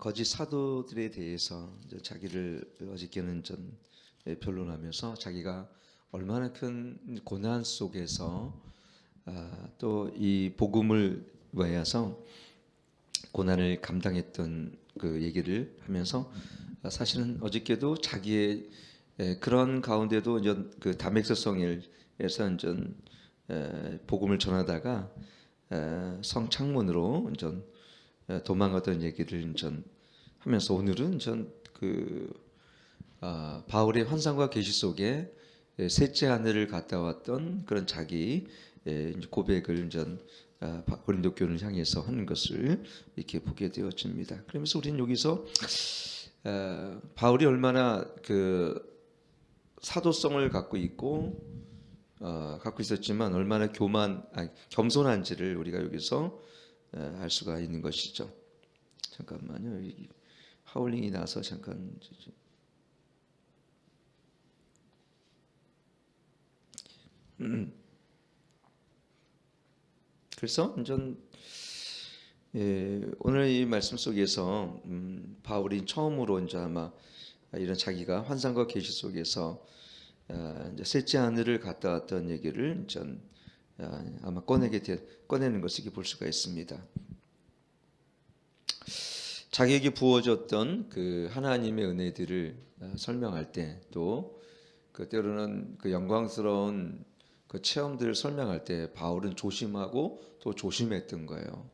거짓 사도들에 대해서 자기를 어저께는 좀 변론하면서 자기가 얼마나 큰 고난 속에서 또 이 복음을 위하여서 고난을 감당했던 그 얘기를 하면서 사실은 어저께도 자기의 그런 가운데도 이제 그 다메섹성에서 이제 복음을 전하다가 성창문으로 이제 도망가던 얘기를 전 하면서 오늘은 전그 바울의 환상과 계시 속에 셋째 하늘을 갔다 왔던 그런 자기 고백을 전 고린도 교회를 향해서 하는 것을 이렇게 보게 되어집니다. 그러면서 우리는 여기서 바울이 얼마나 그 사도성을 갖고 있고 갖고 있었지만 얼마나 겸손한지를 우리가 여기서 알 수가 있는 것이죠. 잠깐만요. 하울링이 나서 잠깐. 그래서 오늘 이 말씀 속에서 바울이 처음으로 이제 아마 이런 자기가 환상과 계시 속에서 이제 셋째 하늘을 갔다 왔던 얘기를 아마 꺼내는 것을 이렇게 볼 수가 있습니다. 자기에게 부어졌던 그 하나님의 은혜들을 설명할 때, 또 그 때로는 그 영광스러운 그 체험들을 설명할 때 바울은 조심하고 또 조심했던 거예요.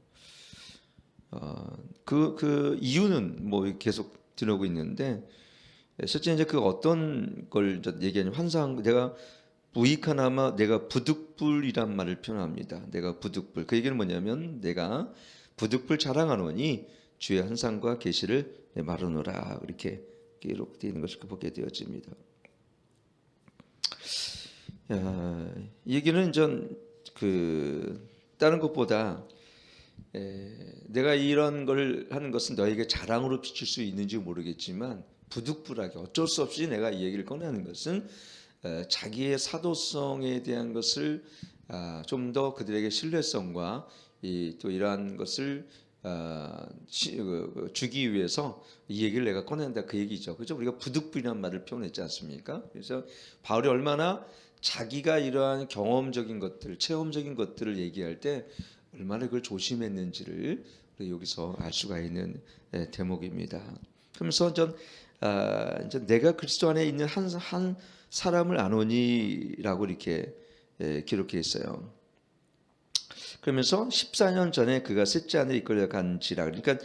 그 이유는 뭐 계속 들어오고 있는데, 실제 이제 그 어떤 걸 얘기하냐면 환상, 내가 무익하나마 내가 부득불이란 말을 표현합니다. 내가 부득불. 그 얘기는 뭐냐면 내가 부득불 자랑하노니 주의 환상과 계시를 말하노라, 이렇게 기록되어 있는 것을 보게 되어집니다. 이 얘기는 다른 것보다 내가 이런 걸 하는 것은 너에게 자랑으로 비칠 수 있는지 모르겠지만 부득불하게 어쩔 수 없이 내가 이 얘기를 꺼내는 것은 자기의 사도성에 대한 것을 좀 더 그들에게 신뢰성과 또 이러한 것을 주기 위해서 이 얘기를 내가 꺼낸다, 그 얘기죠. 그렇죠? 우리가 부득불이라는 말을 표현했지 않습니까? 그래서 바울이 얼마나 자기가 이러한 경험적인 것들, 체험적인 것들을 얘기할 때 얼마나 그걸 조심했는지를 여기서 알 수가 있는 대목입니다. 그러면서 내가 그리스도 안에 있는 한 사람을 아노니라고 이렇게 기록해 있어요. 그러면서 14년 전에 그가 셋째 하늘에 이끌려 간지라. 그러니까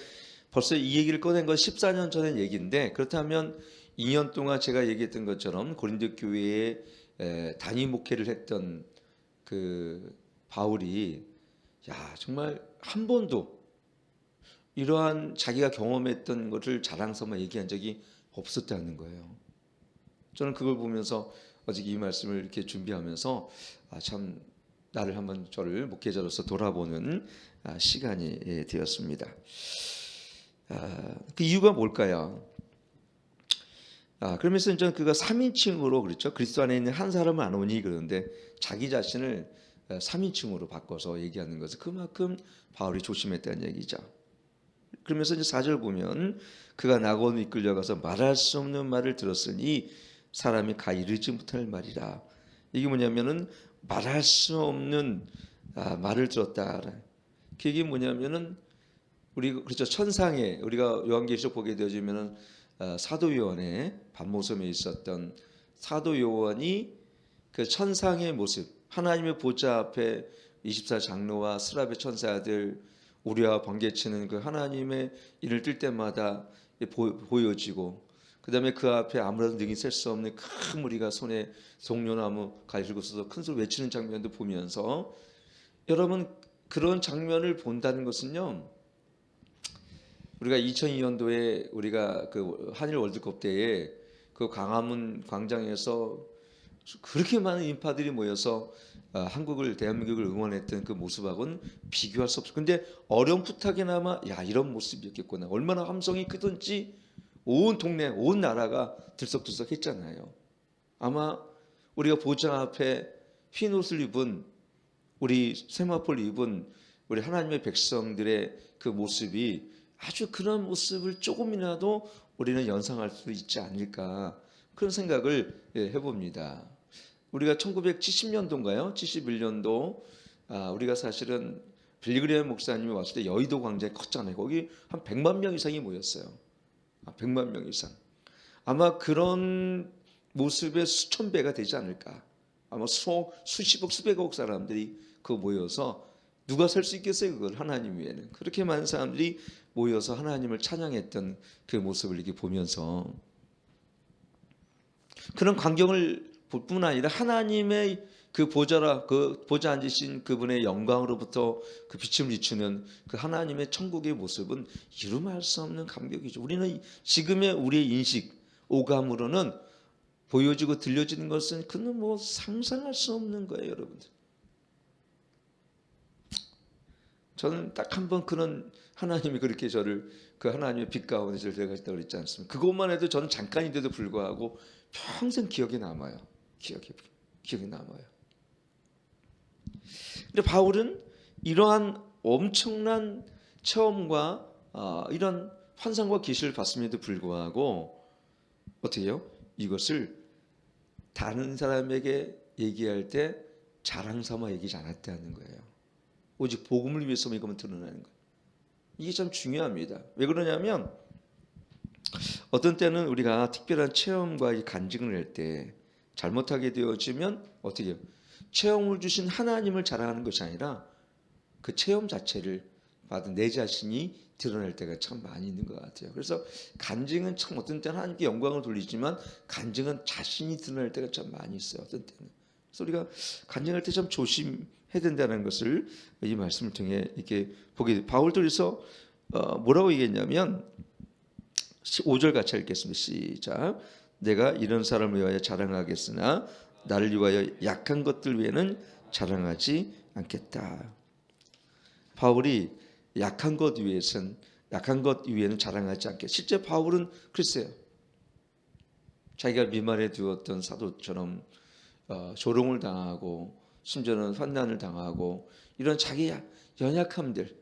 벌써 이 얘기를 꺼낸 건 14년 전의 얘기인데, 그렇다면 2년 동안 제가 얘기했던 것처럼 고린도 교회에 단위 목회를 했던 그 바울이 정말 한 번도 이러한 자기가 경험했던 것을 자랑삼아 얘기한 적이 없었다는 거예요. 저는 그걸 보면서 어제 이 말씀을 이렇게 준비하면서 참 나를 한번 저를 목회자로서 돌아보는 시간이 되었습니다. 그 이유가 뭘까요? 그러면서 저는 그가 3인칭으로, 그렇죠? 그리스도 안에 있는 한 사람은 아노니, 그러는데 자기 자신을 3인칭으로 바꿔서 얘기하는 것은 그만큼 바울이 조심했다는 얘기죠. 그러면서 이제 4절 보면 그가 낙원으로 이끌려가서 말할 수 없는 말을 들었으니 사람이 가 이르지 못할 말이라. 이게 뭐냐면은 말할 수 없는 말을 들었다. 그게 뭐냐면은 그렇죠, 천상에 우리가 요한계시록 보게 되어지면은 사도 요한의 반모섬에 있었던 사도 요한이 그 천상의 모습, 하나님의 보좌 앞에 24장로와 스라벨 천사들 우리와 번개치는 그 하나님의 일을 뜰 때마다 보여지고, 그 다음에 그 앞에 아무런 능히 셀 수 없는 큰 무리가 손에 종려나무 가지고 있어서 큰 소리 외치는 장면도 보면서, 여러분 그런 장면을 본다는 것은요, 우리가 2002년도에 우리가 그 한일 월드컵 때에 그 광화문 광장에서 그렇게 많은 인파들이 모여서 한국을, 대한민국을 응원했던 그 모습하고는 비교할 수 없어요. 근데 어렴풋하게나마 이런 모습이었겠구나, 얼마나 함성이 크든지 온 동네, 온 나라가 들썩들썩했잖아요. 아마 우리가 보좌 앞에 흰 옷을 입은, 우리 세마포를 입은 우리 하나님의 백성들의 그 모습이 아주 그런 모습을 조금이라도 우리는 연상할 수 있지 않을까 그런 생각을 해봅니다. 우리가 1970년도인가요? 71년도 우리가 사실은 빌리그레임 목사님이 왔을 때 여의도 광장에 컸잖아요. 거기 한 100만 명 이상이 모였어요. 100만 명 이상. 아마 그런 모습의 수천 배가 되지 않을까. 아마 수십억 수백억 사람들이 그 모여서 누가 설 수 있겠어요? 그걸 하나님 위에는. 그렇게 많은 사람들이 모여서 하나님을 찬양했던 그 모습을 이렇게 보면서 그런 광경을 볼 뿐 아니라 하나님의 그 보좌 앉으신 그분의 영광으로부터 그 빛을 비추는 그 하나님의 천국의 모습은 이루말 수 없는 감격이죠. 우리는 지금의 우리의 인식, 오감으로는 보여지고 들려지는 것은 그는 뭐 상상할 수 없는 거예요, 여러분들. 저는 딱 한 번 그런 하나님이 그렇게 저를 그 하나님의 빛 가운데 저를 데려가셨다고 그랬지 않습니까? 그것만 해도 저는 잠깐인데도 불구하고 평생 기억에 남아요. 기억에 남아요. 근데 바울은 이러한 엄청난 체험과 이런 환상과 계시를 받음에도 불구하고 어떻게 해요? 이것을 다른 사람에게 얘기할 때 자랑 삼아 얘기하지 않았다는 거예요. 오직 복음을 위해서 이것만 드러나는 거예요. 이게 참 중요합니다. 왜 그러냐면 어떤 때는 우리가 특별한 체험과 간증을 할 때 잘못하게 되어지면 어떻게 해요? 체험을 주신 하나님을 자랑하는 것이 아니라 그 체험 자체를 받은 내 자신이 드러날 때가 참 많이 있는 것 같아요. 그래서 간증은 참 어떤 때는 하나님께 영광을 돌리지만 간증은 자신이 드러날 때가 참 많이 있어요. 어떤 때는. 그래서 우리가 간증할 때 참 조심해야 된다는 것을 이 말씀을 통해 이렇게 보게 돼요. 바울도 그래서 뭐라고 얘기했냐면 5절 같이 읽겠습니다. 시작. 내가 이런 사람을 위하여 자랑하겠으나 나를 위하여 약한 것들 외에는 자랑하지 않겠다. 바울이 약한 것 위에는 자랑하지 않겠다. 실제 바울은 글쎄요. 자기가 미말해 두었던 사도처럼 조롱을 당하고 심지어는 환난을 당하고 이런 자기 연약함들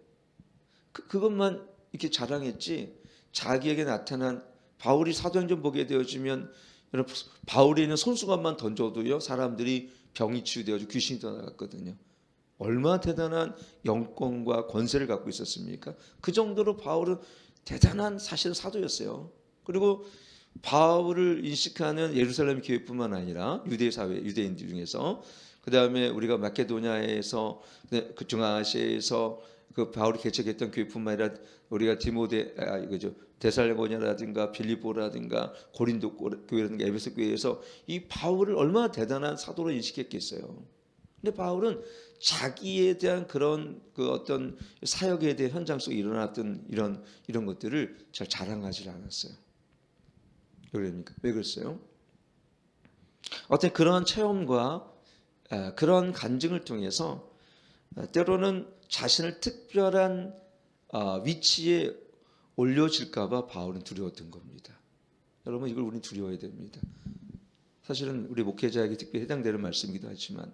그것만 이렇게 자랑했지 자기에게 나타난 바울이 사도행전 보게 되어지면 여러분 바울이 있는 손수건만 던져도요 사람들이 병이 치유되어지고 귀신이 떠나갔거든요. 얼마나 대단한 영권과 권세를 갖고 있었습니까? 그 정도로 바울은 대단한 사실 사도였어요. 그리고 바울을 인식하는 예루살렘 교회뿐만 아니라 유대 사회 유대인들 중에서 그 다음에 우리가 마케도냐에서 그 중앙아시아에서 그 바울이 개척했던 교회뿐만 아니라 우리가 데살로니가라든가 빌립보라든가 고린도 교회라든가 에베소 교회에서 이 바울을 얼마나 대단한 사도로 인식했겠어요. 근데 바울은 자기에 대한 그런 그 어떤 사역에 대한 현장 속에 일어났던 이런 것들을 잘 자랑하지 않았어요. 왜 그럽니까? 왜 그랬어요? 어떤 그런 체험과 그런 간증을 통해서 때로는 자신을 특별한 위치에 올려질까봐 바울은 두려웠던 겁니다. 여러분 이걸 우리는 두려워야 됩니다. 사실은 우리 목회자에게 특별히 해당되는 말씀이기도 하지만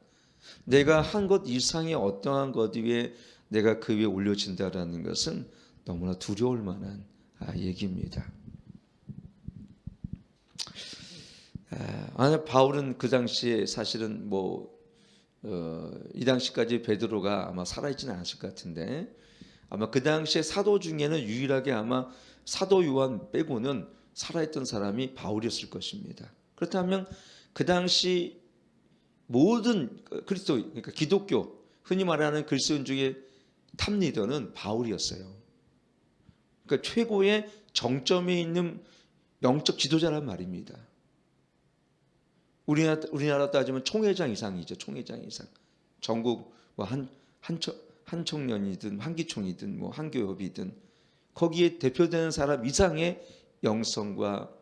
내가 한 것 이상의 어떠한 것 위에 내가 그 위에 올려진다라는 것은 너무나 두려울 만한 얘기입니다. 바울은 그 당시에 사실은 이 당시까지 베드로가 아마 살아있지는 않았을 것 같은데 아마 그 당시에 사도 중에는 유일하게 아마 사도 요한 빼고는 살아있던 사람이 바울이었을 것입니다. 그렇다면 그 당시 모든 그러니까 기독교 흔히 말하는 그리스도인 중에 탑리더는 바울이었어요. 그러니까 최고의 정점에 있는 영적 지도자란 말입니다. 우리나라 따지면 총회장 이상이죠. 총회장 이상. 전국 한 청년이든 한기총이든 한교협이든 거기에 대표되는 사람 이상의 영성과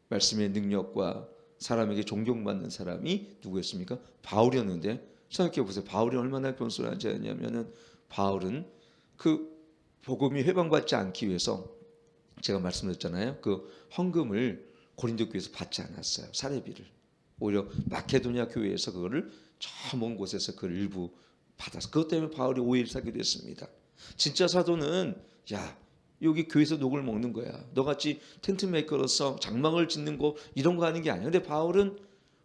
말씀의 능력과 사람에게 존경받는 사람이 누구였습니까? 바울이었는데 생각해 보세요. 바울이 얼마나 겸손한 자였냐면은 바울은 그 복음이 회방받지 않기 위해서 제가 말씀드렸잖아요. 그 헌금을 고린도 교회에서 받지 않았어요. 사례비를. 오히려 마케도냐 교회에서 그거를 저 먼 곳에서 그 일부 받아서 그것 때문에 바울이 오해를 사게 됐습니다. 진짜 사도는 여기 교회에서 녹을 먹는 거야. 너같이 텐트 메이커로서 장막을 짓는 거 이런 거 하는 게 아니야. 근데 바울은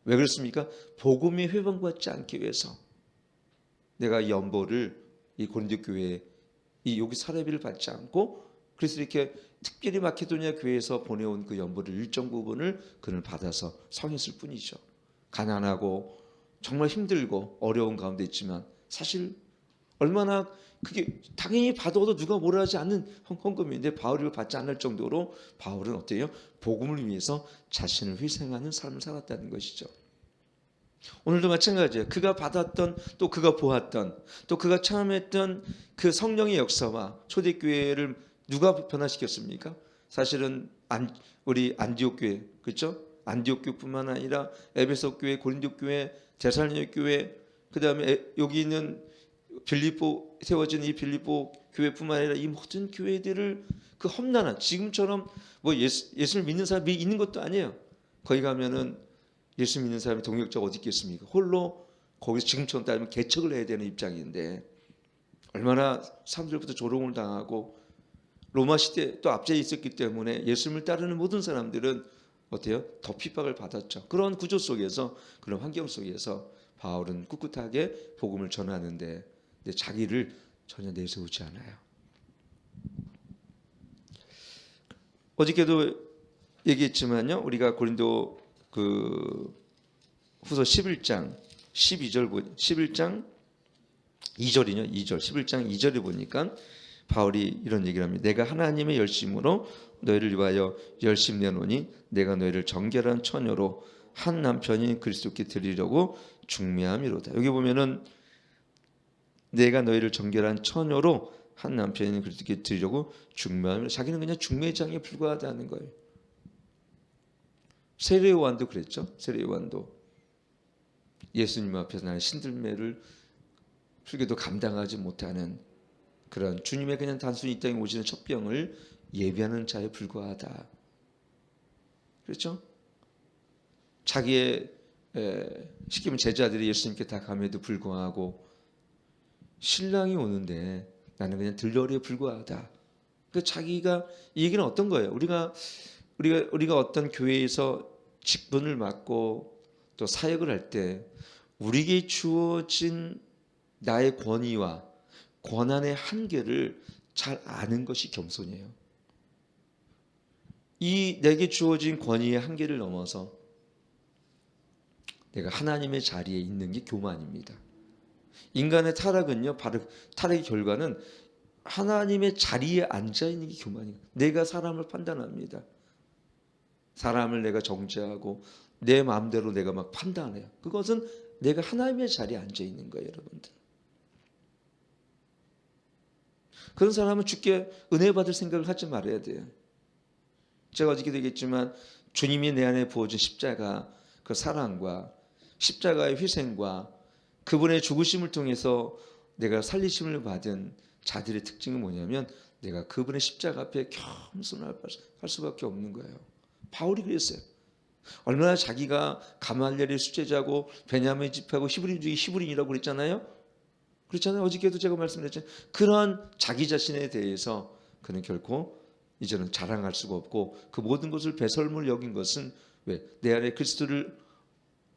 왜 그렇습니까? 복음이 회방받지 않기 위해서 내가 연보를 이 고린도 교회에 이 여기 사례비를 받지 않고 그래서 이렇게 특별히 마케도니아 교회에서 보내온 그 연보를 일정 부분을 그는 받아서 성했을 뿐이죠. 가난하고 정말 힘들고 어려운 가운데 있지만 사실 얼마나 그게 당연히 받아도 누가 뭐라 하지 않는 헌금인데 바울이 받지 않을 정도로 바울은 어때요? 복음을 위해서 자신을 희생하는 삶을 살았다는 것이죠. 오늘도 마찬가지예요. 그가 받았던 또 그가 보았던 또 그가 체험했던 그 성령의 역사와 초대교회를 누가 변화시켰습니까? 사실은 우리 안디옥 교회 그렇죠? 안디옥 교회뿐만 아니라 에베소 교회, 고린도 교회, 데살로니가 교회 그다음에 여기 있는 빌립보 세워진 이 빌립보 교회뿐만 아니라 이 모든 교회들을 그 험난한 지금처럼 뭐 예수를 믿는 사람이 있는 것도 아니에요. 거기 가면은 예수 믿는 사람이 동역자가 어디 있겠습니까? 홀로 거기서 지금처럼 따지면 개척을 해야 되는 입장인데 얼마나 사람들부터 조롱을 당하고 로마 시대 또 앞에 있었기 때문에 예수님을 따르는 모든 사람들은 어때요? 더 핍박을 받았죠. 그런 구조 속에서 그런 환경 속에서 바울은 꿋꿋하게 복음을 전하는데 자기를 전혀 내세우지 않아요. 어저께도 얘기했지만요. 우리가 고린도 그 후서 11장 12절 11장 2절이요. 2절 11장 2절에 보니까 바울이 이런 얘기를 합니다. 내가 하나님의 열심으로 너희를 위하여 열심 내노니 내가 너희를 정결한 처녀로 한 남편인 그리스도께 드리려고 중매함이로다. 여기 보면은 내가 너희를 정결한 처녀로 한 남편인 그리스도께 드리려고 중매함이로 자기는 그냥 중매장에 불과하다는 거예요. 세례 요한도 그랬죠. 세례 요한도 예수님 앞에서 나는 신들매를 풀기도 감당하지 못하는 그런 주님의 그냥 단순히 이 땅에 오시는 첫 병을 예비하는 자에 불과하다. 그렇죠? 자기의 시키면 제자들이 예수님께 다 감에도 불구하고 신랑이 오는데 나는 그냥 들러리에 불과하다. 그 자기가 이 얘기는 어떤 거예요? 우리가 어떤 교회에서 직분을 맡고 또 사역을 할 때 우리에게 주어진 나의 권위와 권한의 한계를 잘 아는 것이 겸손이에요. 이 내게 주어진 권위의 한계를 넘어서 내가 하나님의 자리에 있는 게 교만입니다. 인간의 타락은요, 바로 타락의 결과는 하나님의 자리에 앉아 있는 게 교만이에요. 내가 사람을 판단합니다. 사람을 내가 정죄하고 내 마음대로 내가 막 판단해요. 그것은 내가 하나님의 자리에 앉아 있는 거예요, 여러분들. 그런 사람은 주께 은혜 받을 생각을 하지 말아야 돼요. 제가 어저께도 얘기했지만 주님이 내 안에 부어준 십자가 그 사랑과 십자가의 희생과 그분의 죽으심을 통해서 내가 살리심을 받은 자들의 특징은 뭐냐면 내가 그분의 십자가 앞에 겸손할 수밖에 없는 거예요. 바울이 그랬어요. 얼마나 자기가 가말리엘의 수제자고 베냐민 집하고 히브리인 중에 히브리인이라고 그랬잖아요. 그렇잖아요. 어저께도 제가 말씀드렸잖아요. 그런 자기 자신에 대해서 그는 결코 이제는 자랑할 수가 없고 그 모든 것을 배설물 여긴 것은 왜? 내 안에 그리스도를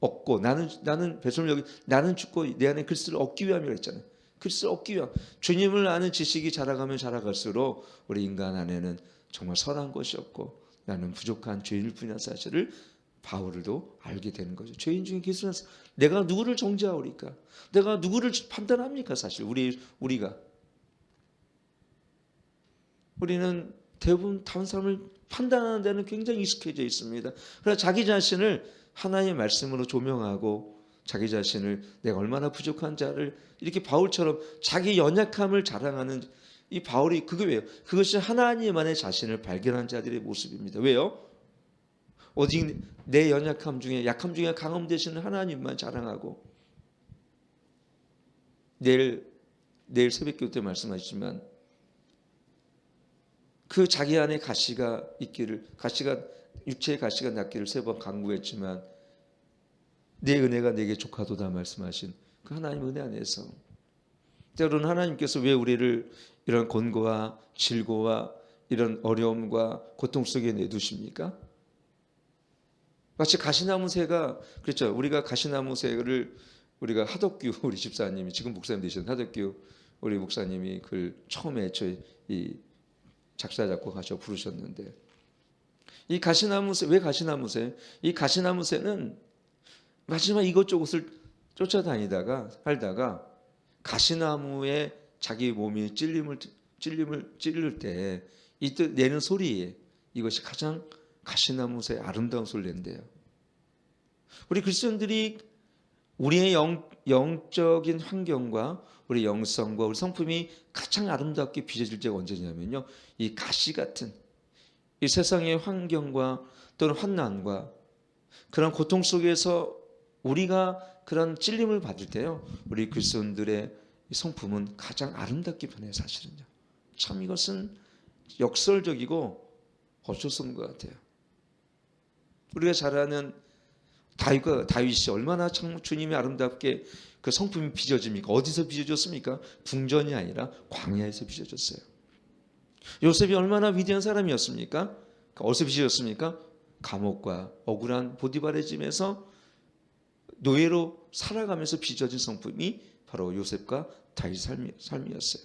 얻고 나는 배설물 여기 나는 죽고 내 안에 그리스도를 얻기 위함이라고 했잖아요. 그리스도를 얻기 위함. 주님을 아는 지식이 자라가면 자라갈수록 우리 인간 안에는 정말 선한 것이 없고 나는 부족한 죄인일 뿐이라는 사실을 바울도 알게 되는 거죠. 죄인 중에 기술한 내가 누구를 정죄하오리까? 내가 누구를 판단합니까? 사실 우리가 우리는 대부분 다른 사람을 판단하는 데는 굉장히 익숙해져 있습니다. 그래서 자기 자신을 하나님의 말씀으로 조명하고 자기 자신을 내가 얼마나 부족한 자를 이렇게 바울처럼 자기 연약함을 자랑하는 이 바울이 그게 왜요? 그것이 하나님만의 자신을 발견한 자들의 모습입니다. 왜요? 오직 내 연약함 중에 약함 중에 강함 되시는 하나님만 자랑하고 내일 새벽기도 때 말씀하시지만 그 자기 안에 가시가 있기를 육체의 가시가 낫기를 3번 간구했지만 내 은혜가 내게 족하도다 말씀하신 그 하나님 은혜 안에서 때로는 하나님께서 왜 우리를 이런 곤고와 질고와 이런 어려움과 고통 속에 내두십니까? 마치 가시나무새가 그렇죠. 우리가 가시나무새를 우리가 하덕규 우리 집사님이 지금 목사님 되신 하덕규 우리 목사님이 그 처음에 저희 이 작사 작곡하셔 부르셨는데 이 가시나무새 왜 가시나무새? 이 가시나무새는 마지막 이것저것을 쫓아다니다가 살다가 가시나무에 자기 몸이 찔릴 때 이때 내는 소리에 이것이 가장 가시나무새의 아름다운 소리를 낸대요. 우리 그리스도인들이 우리의 영적인 환경과 우리 영성과 우리 성품이 가장 아름답게 빚어질 때가 언제냐면요. 이 가시 같은 이 세상의 환경과 또는 환난과 그런 고통 속에서 우리가 그런 찔림을 받을 때요. 우리 그리스도인들의 성품은 가장 아름답게 변해요. 사실은요. 참 이것은 역설적이고 어쩔 수 없는 것 같아요. 우리가 잘 아는 다윗이 얼마나 참 주님이 아름답게 그 성품이 빚어집니까? 어디서 빚어졌습니까? 궁전이 아니라 광야에서 빚어졌어요. 요셉이 얼마나 위대한 사람이었습니까? 어디서 빚어졌습니까? 감옥과 억울한 보디발의 집에서 노예로 살아가면서 빚어진 성품이 바로 요셉과 다윗 삶이었어요.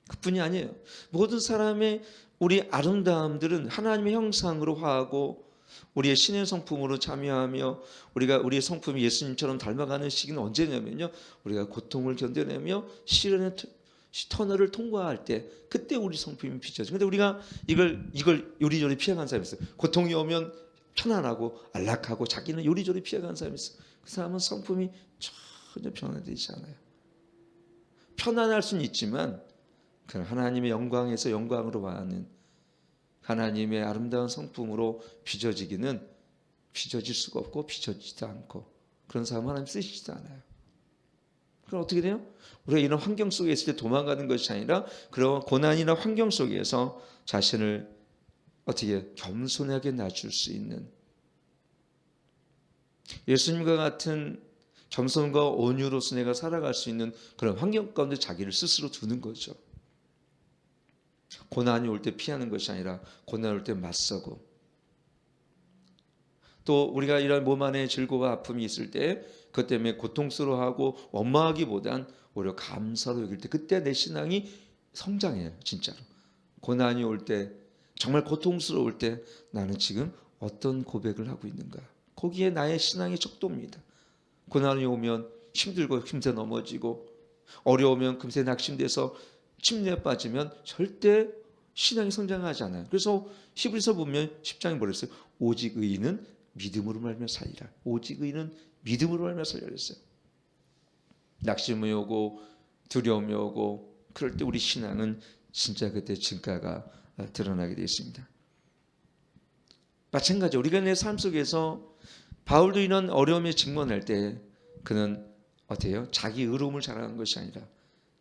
그뿐이 아니에요. 모든 사람의 우리 아름다움들은 하나님의 형상으로 화하고 우리의 신의 성품으로 참여하며 우리가 우리의 성품이 예수님처럼 닮아가는 시기는 언제냐면요. 우리가 고통을 견뎌내며 시련의 터널을 통과할 때 그때 우리 성품이 비춰져. 근데 우리가 이걸 요리조리 피해가는 사람이 있어요. 고통이 오면 편안하고 안락하고 자기는 요리조리 피해가는 사람이 있어요. 그 사람은 성품이 전혀 변화되지 않아요. 편안할 수는 있지만 하나님의 영광에서 영광으로 가는 하나님의 아름다운 성품으로 빚어지기는 빚어질 수가 없고 빚어지지도 않고 그런 사람 하나님 쓰시지도 않아요. 그럼 어떻게 돼요? 우리가 이런 환경 속에 있을 때 도망가는 것이 아니라 그런 고난이나 환경 속에서 자신을 어떻게 겸손하게 낮출 수 있는 예수님과 같은 겸손과 온유로서 내가 살아갈 수 있는 그런 환경 가운데 자기를 스스로 두는 거죠. 고난이 올 때 피하는 것이 아니라 고난 올 때 맞서고 또 우리가 이런 몸 안에 즐거움과 아픔이 있을 때 그것 때문에 고통스러워하고 원망하기보단 오히려 감사로 여길 때 그때 내 신앙이 성장해요. 진짜로. 고난이 올 때 정말 고통스러울 때 나는 지금 어떤 고백을 하고 있는가. 거기에 나의 신앙이 척도입니다. 고난이 오면 힘들고 힘세 넘어지고 어려우면 금세 낙심돼서 침례에 빠지면 절대 신앙이 성장하지 않아요. 그래서 히브리서 보면 10장에 뭐랬어요? 오직 의인은 믿음으로 말미암아 살리라. 오직 의인은 믿음으로 말미암아 살리라 그랬어요. 낙심이 오고 두려움이 오고 그럴 때 우리 신앙은 진짜 그때 증가가 드러나게 되어 있습니다. 마찬가지로 우리가 내 삶 속에서 바울도 이런 어려움에 직면할 때 그는 어때요? 자기 의로움을 자랑하는 것이 아니라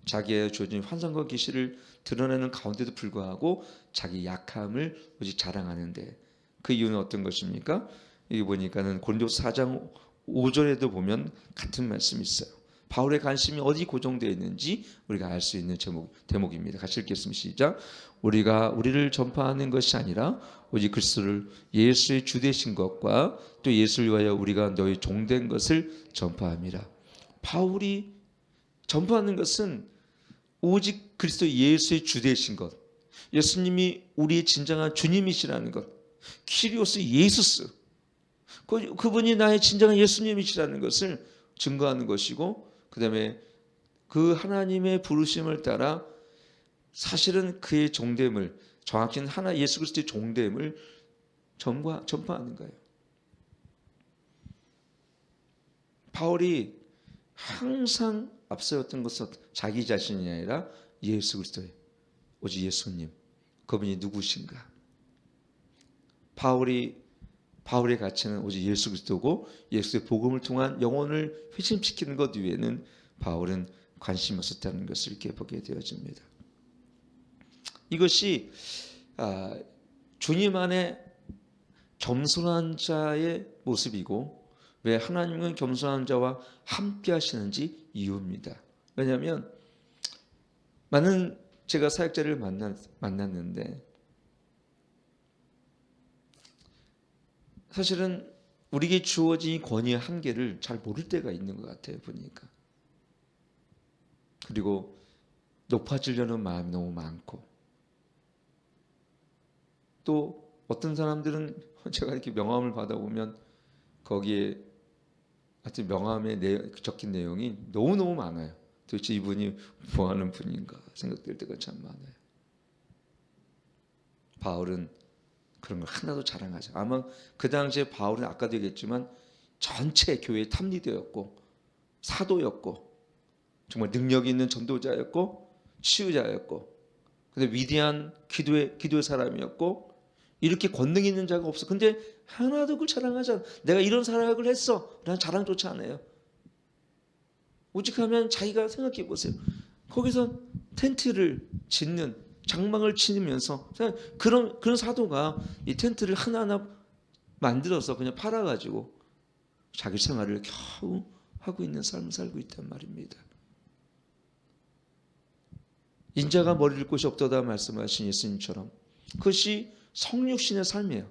자기의 주어진 환상과 계시를 드러내는 가운데도 불구하고 자기 약함을 오직 자랑하는데 그 이유는 어떤 것입니까? 여기 보니까는 고린도서 4장 5절에도 보면 같은 말씀이 있어요. 바울의 관심이 어디 고정되어 있는지 우리가 알 수 있는 대목입니다. 같이 읽겠습니다. 시작. 우리가 우리를 전파하는 것이 아니라 오직 그리스도를 예수의 주 되신 것과 또 예수를 위하여 우리가 너희 종된 것을 전파함이라. 바울이 전파하는 것은 오직 그리스도 예수의 주 되신 것, 예수님이 우리의 진정한 주님이시라는 것, 키리오스 예수스, 그분이 나의 진정한 예수님이시라는 것을 증거하는 것이고, 그 다음에 그 하나님의 부르심을 따라 사실은 그의 종됨을, 정확히는 하나 예수 그리스도의 종됨을 전파하는 거예요. 바울이 항상 앞서였던 것은 자기 자신이 아니라 예수 그리스도의 오직 예수님, 그분이 누구신가? 바울의 가치는 오직 예수 그리스도고 예수의 복음을 통한 영혼을 회심시키는 것 외에는 바울은 관심이 없었다는 것을 이렇게 보게 되어집니다. 이것이 주님 안에 겸손한 자의 모습이고 왜 하나님은 겸손한 자와 함께 하시는지 이유입니다. 왜냐하면 많은 제가 사역자를 만났는데 사실은 우리에게 주어진 권위의 한계를 잘 모를 때가 있는 것 같아요, 보니까. 그리고 높아지려는 마음이 너무 많고, 또 어떤 사람들은 제가 이렇게 명함을 받아보면 거기에 하여튼 명함에 적힌 내용이 너무너무 많아요. 도대체 이분이 뭐 하는 분인가 생각될 때가 참 많아요. 바울은 그런 걸 하나도 자랑하지 않아요. 아마 그 당시에 바울은 아까도 얘기했지만 전체 교회의 탑리더였고 사도였고 정말 능력 있는 전도자였고 치유자였고, 근데 위대한 기도의 사람이었고, 이렇게 권능 있는 자가 없어. 근데 하나도 그걸 자랑하지 않아. 내가 이런 사역을 했어 라는 자랑조차 안 해요. 오직 하면 자기가 생각해 보세요. 거기서 텐트를 짓는, 장막을 치면서 그런 사도가 이 텐트를 하나하나 만들어서 그냥 팔아가지고 자기 생활을 겨우 하고 있는 삶을 살고 있단 말입니다. 인자가 머리를 곳이 없도다 말씀하신 예수님처럼 그것이 성육신의 삶이에요.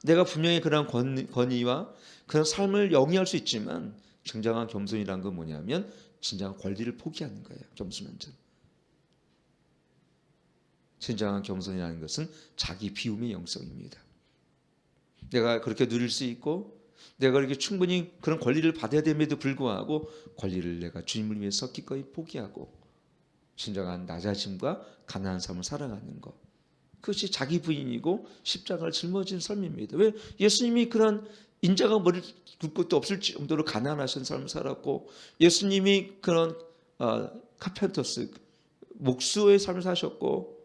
내가 분명히 그런 권위와 그런 삶을 영위할 수 있지만 진정한 겸손이란 건 뭐냐면 진정한 권리를 포기하는 거예요. 겸손한 자는. 진정한 겸손이라는 것은 자기 비움의 영성입니다. 내가 그렇게 누릴 수 있고 내가 그렇게 충분히 그런 권리를 받아야 됨에도 불구하고 권리를 내가 주님을 위해서 기꺼이 포기하고 진정한 낮아짐과 가난한 삶을 살아가는 것, 그것이 자기 부인이고 십자가를 짊어진 삶입니다. 왜? 예수님이 그런 인자가 머리 굵 것도 없을 정도로 가난하신 삶을 살았고, 예수님이 그런 카펜터스 목수의 삶을 사셨고,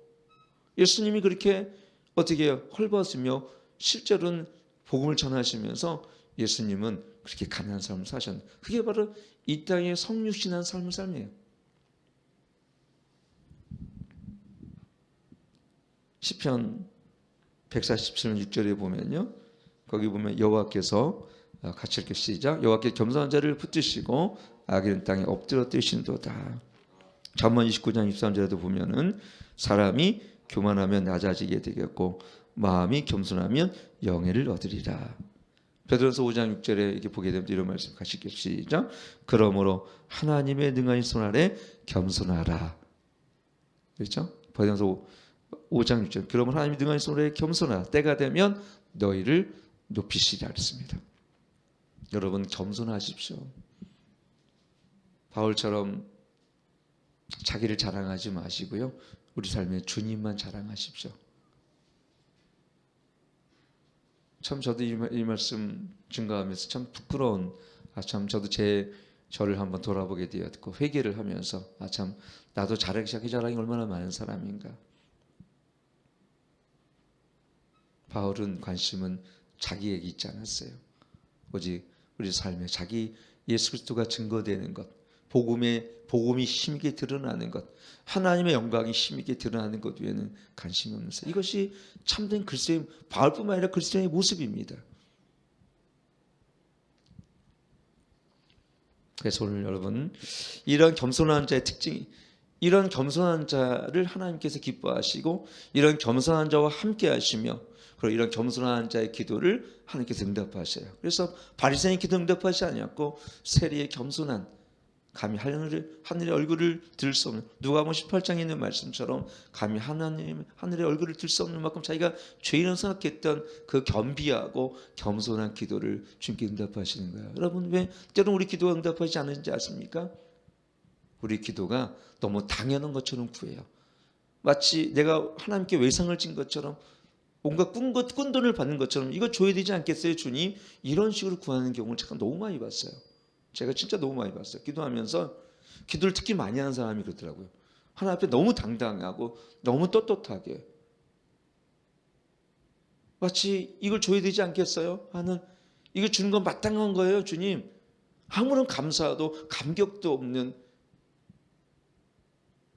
예수님이 그렇게 어떻게 해요? 헐벗으며 실제로는 복음을 전하시면서 예수님은 그렇게 가난한 삶을 사셨는데, 그게 바로 이 땅의 성육신한 삶을 삶이에요. 시편 147편 6절에 보면요, 거기 보면 여호와께서 같이 읽게 시작. 여호와께서 겸손한 자를 붙드시고 악인은 땅에 엎드려 뜨신도다. 잠언 29장 23절에도 보면은 사람이 교만하면 낮아지게 되겠고 마음이 겸손하면 영예를 얻으리라. 베드로서 5장 6절에 이렇게 보게 되면 이런 말씀 같이 읽게 시작. 그러므로 하나님의 능하신 손 아래 겸손하라. 그렇죠? 베드로서 5장 6절. 그러면 하나님이 능하신 손에 겸손하라. 때가 되면 너희를 높이시리라 했습니다. 여러분 겸손하십시오. 바울처럼 자기를 자랑하지 마시고요, 우리 삶에 주님만 자랑하십시오. 참 저도 이 말씀 증거하면서 참 부끄러운, 참 저도 저를 한번 돌아보게 되었고 회개를 하면서 참 나도 자기 자랑이 얼마나 많은 사람인가. 바울은 관심은 자기에게 있지 않았어요. 오직 우리 삶에 자기 예수 그리스도가 증거되는 것, 복음이 힘있게 드러나는 것, 하나님의 영광이 힘있게 드러나는 것 외에는 관심이 없는 사람. 이것이 참된 그리스도의, 바울뿐만 아니라 그리스도의 모습입니다. 그래서 오늘 여러분, 이런 겸손한 자의 특징이, 이런 겸손한 자를 하나님께서 기뻐하시고 이런 겸손한 자와 함께 하시며, 그리고 이런 겸손한 자의 기도를 하나님께서 응답하셔요. 그래서 바리새인 기도 응답하지 않았고 세리의 겸손한, 감히 하늘의 얼굴을 들 수 없는, 누가복음 18장에 있는 말씀처럼 감히 하늘의 얼굴을 들 수 없는 만큼 자기가 죄인을 생각했던 그 겸비하고 겸손한 기도를 주님께 응답하시는 거예요. 여러분, 왜 때로는 우리 기도가 응답하지 않는지 아십니까? 우리 기도가 너무 당연한 것처럼 구해요. 마치 내가 하나님께 외상을 진 것처럼, 뭔가 꾼돈을 받는 것처럼, 이거 줘야 되지 않겠어요 주님? 이런 식으로 구하는 경우를 제가 너무 많이 봤어요. 제가 진짜 너무 많이 봤어요. 기도하면서, 기도를 특히 많이 하는 사람이 그렇더라고요. 하나님 앞에 너무 당당하고 너무 떳떳하게, 마치 이걸 줘야 되지 않겠어요? 하는, 이거 주는 건 마땅한 거예요 주님. 아무런 감사도 감격도 없는.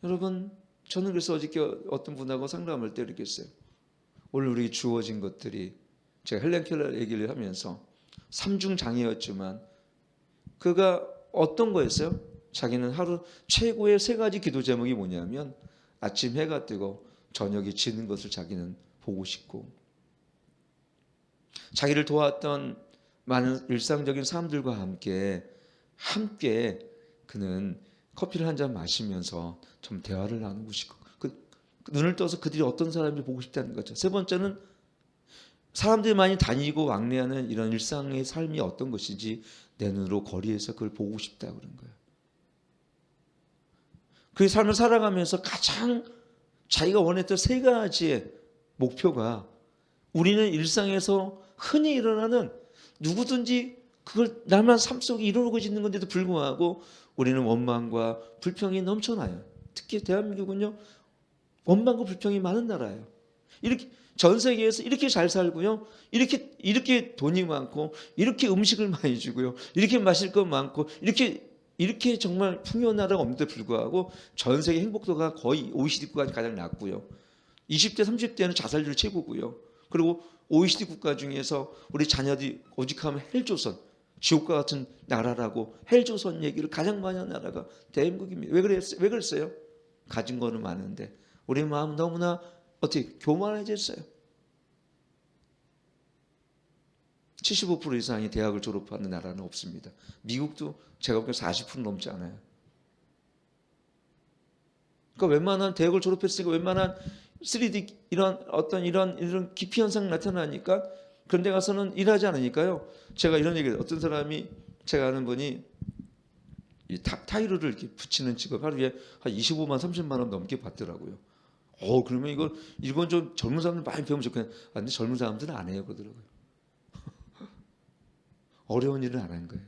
여러분, 저는 그래서 어저께 어떤 분하고 상담할 때 이렇게 했어요. 오늘 우리 주어진 것들이, 제가 헬렌 켈러 얘기를 하면서 삼중장애였지만 그가 어떤 거였어요? 자기는 하루 최고의 3가지 기도 제목이 뭐냐면 아침 해가 뜨고 저녁이 지는 것을 자기는 보고 싶고, 자기를 도왔던 많은 일상적인 사람들과 함께 그는 커피를 한 잔 마시면서 좀 대화를 나누고 싶고, 눈을 떠서 그들이 어떤 사람인지 보고 싶다는 거죠. 세 번째는 사람들이 많이 다니고 왕래하는 이런 일상의 삶이 어떤 것인지 내 눈으로 거리에서 그걸 보고 싶다고 그런 거예요. 그 삶을 살아가면서 가장 자기가 원했던 세 가지의 목표가, 우리는 일상에서 흔히 일어나는 누구든지 그걸 나만 삶 속에 이루고 있는 건데도 불구하고 우리는 원망과 불평이 넘쳐나요. 특히 대한민국은요, 원망과 불평이 많은 나라예요. 이렇게 전 세계에서 이렇게 잘 살고요, 이렇게 돈이 많고, 이렇게 음식을 많이 주고요, 이렇게 마실 것 많고, 이렇게 정말 풍요한 나라가 없는데 불구하고 전 세계 행복도가 거의 OECD 국가가 가장 낮고요, 20대 30대는 자살률 최고고요, 그리고 OECD 국가 중에서 우리 자녀들이 오직하면 헬조선, 지옥과 같은 나라라고 헬조선 얘기를 가장 많이 하는 나라가 대한민국입니다. 왜 그랬어요? 가진 거는 많은데 우리 마음 너무나 어떻게 교만해졌어요. 75% 이상이 대학을 졸업하는 나라는 없습니다. 미국도 제가 보기엔 40% 넘지 않아요. 그러니까 웬만한 대학을 졸업했으니까 웬만한 3D 이런 기피 현상 나타나니까 그런 데 가서는 일하지 않으니까요. 제가 이런 얘기를, 어떤 사람이, 제가 아는 분이 이 타이르를 이렇게 붙이는 직업 하루에 한 25만 30만 원 넘게 받더라고요. 그러면 이건 좀 젊은 사람들 많이 배우면 좋겠네. 근데 젊은 사람들은 안 해요 그러더라고요. 어려운 일은 안 한 거예요.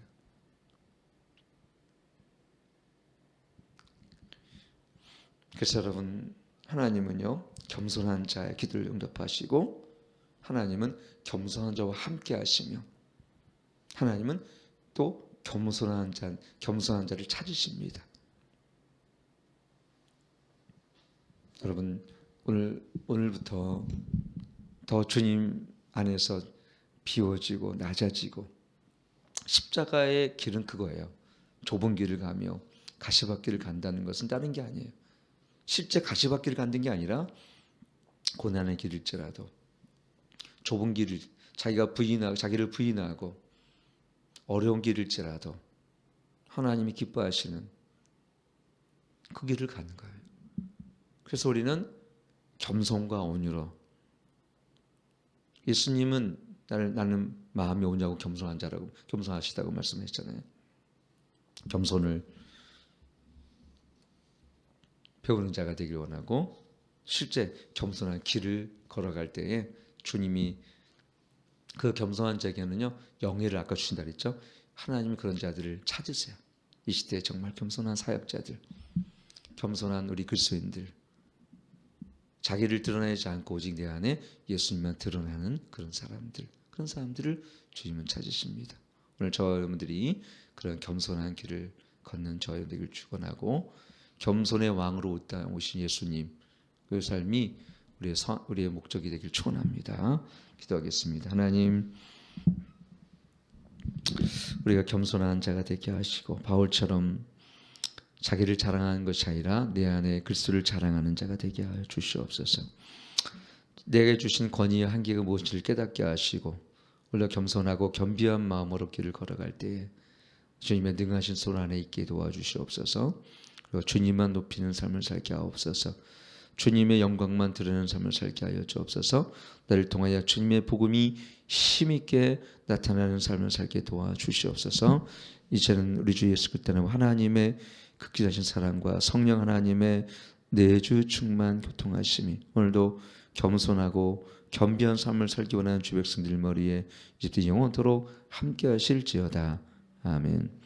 그래서 여러분, 하나님은요 겸손한 자의 기도를 응답하시고, 하나님은 겸손한 자와 함께 하시며, 하나님은 또 겸손한 자를 찾으십니다. 여러분, 오늘부터 더 주님 안에서 비워지고 낮아지고, 십자가의 길은 그거예요. 좁은 길을 가며 가시밭길을 간다는 것은 다른 게 아니에요. 실제 가시밭길을 간다는 게 아니라 고난의 길일지라도, 좁은 길을 자기를 부인하고 어려운 길일지라도 하나님이 기뻐하시는 그 길을 가는 거예요. 그래서 우리는 겸손과 온유로, 예수님은 나는 마음이 오냐고 겸손한 자라고, 겸손하시다고 말씀하셨잖아요. 겸손을 배우는 자가 되길 원하고, 실제 겸손한 길을 걸어갈 때에 주님이 그 겸손한 자에게는요 영예를 아까 주신다 그랬죠. 하나님이 그런 자들을 찾으세요. 이 시대에 정말 겸손한 사역자들, 겸손한 우리 그리스도인들, 자기를 드러내지 않고 오직 내 안에 예수님만 드러나는 그런 사람들을 주님은 찾으십니다. 오늘 저와 여러분들이 그런 겸손한 길을 걷는 저와 여러분들 되길 축원하고, 겸손의 왕으로 오신 예수님, 그 삶이 우리의 목적이 되길 축원합니다. 기도하겠습니다. 하나님, 우리가 겸손한 자가 되게 하시고, 바울처럼 자기를 자랑하는 것이 아니라 내 안에 그리스도를 자랑하는 자가 되게 하여 주시옵소서. 내게 주신 권위의 한계가 무엇인지를 깨닫게 하시고, 우리가 겸손하고 겸비한 마음으로 길을 걸어갈 때에 주님의 능하신 손 안에 있게 도와주시옵소서. 그리고 주님만 높이는 삶을 살게 하옵소서. 주님의 영광만 드러내는 삶을 살게 하여 주옵소서. 나를 통하여 주님의 복음이 힘있게 나타나는 삶을 살게 도와주시옵소서. 이제는 우리 주 예수 그리스도 하나님의 극진하신 사랑과 성령 하나님의 내주 충만 교통하심이 오늘도 겸손하고 겸비한 삶을 살기 원하는 주 백성들 머리에 이제부터 영원토록 함께 하실지어다. 아멘.